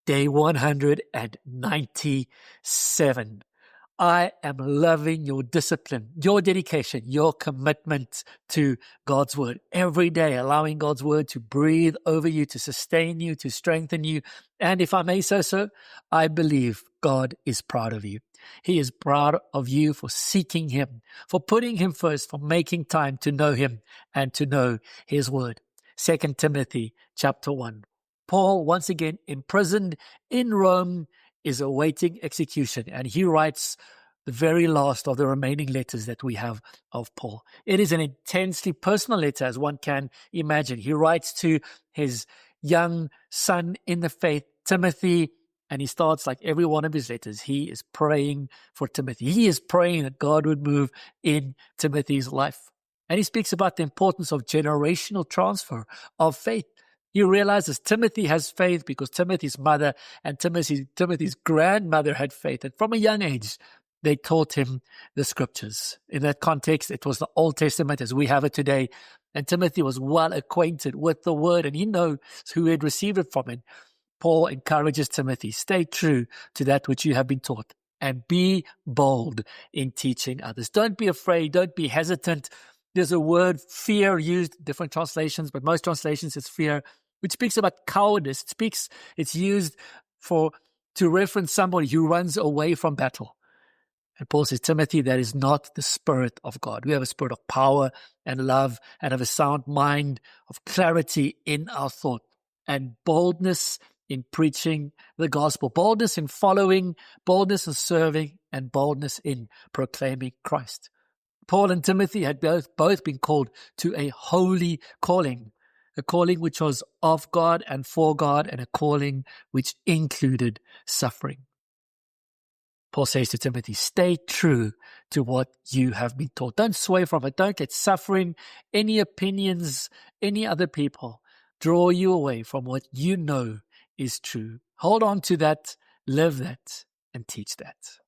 Day 197. I am loving your discipline, your dedication, your commitment to God's word. Every day, allowing God's word to breathe over you, to sustain you, to strengthen you. And if I may say so, I believe God is proud of you. He is proud of you for seeking Him, for putting Him first, for making time to know Him and to know His word. 2 Timothy chapter 1. Paul, once again imprisoned in Rome, is awaiting execution, and he writes the very last of the remaining letters that we have of Paul. It is an intensely personal letter, as one can imagine. He writes to his young son in the faith, Timothy, and he starts like every one of his letters. He is praying for Timothy. He is praying that God would move in Timothy's life. And he speaks about the importance of generational transfer of faith. He realizes Timothy has faith because Timothy's mother and Timothy's grandmother had faith. And from a young age, they taught him the scriptures. In that context, it was the Old Testament as we have it today. And Timothy was well acquainted with the word, and he knows who had received it from him. Paul encourages Timothy, stay true to that which you have been taught and be bold in teaching others. Don't be afraid. Don't be hesitant. There's a word fear used in different translations, but most translations it's fear, which speaks about cowardice. It's used to reference somebody who runs away from battle. And Paul says, Timothy, that is not the Spirit of God. We have a spirit of power and love and of a sound mind, of clarity in our thought and boldness in preaching the gospel, boldness in following, boldness in serving, and boldness in proclaiming Christ. Paul and Timothy had both been called to a holy calling, a calling which was of God and for God, and a calling which included suffering. Paul says to Timothy, stay true to what you have been taught. Don't sway from it. Don't let suffering, any opinions, any other people draw you away from what you know is true. Hold on to that, live that, and teach that.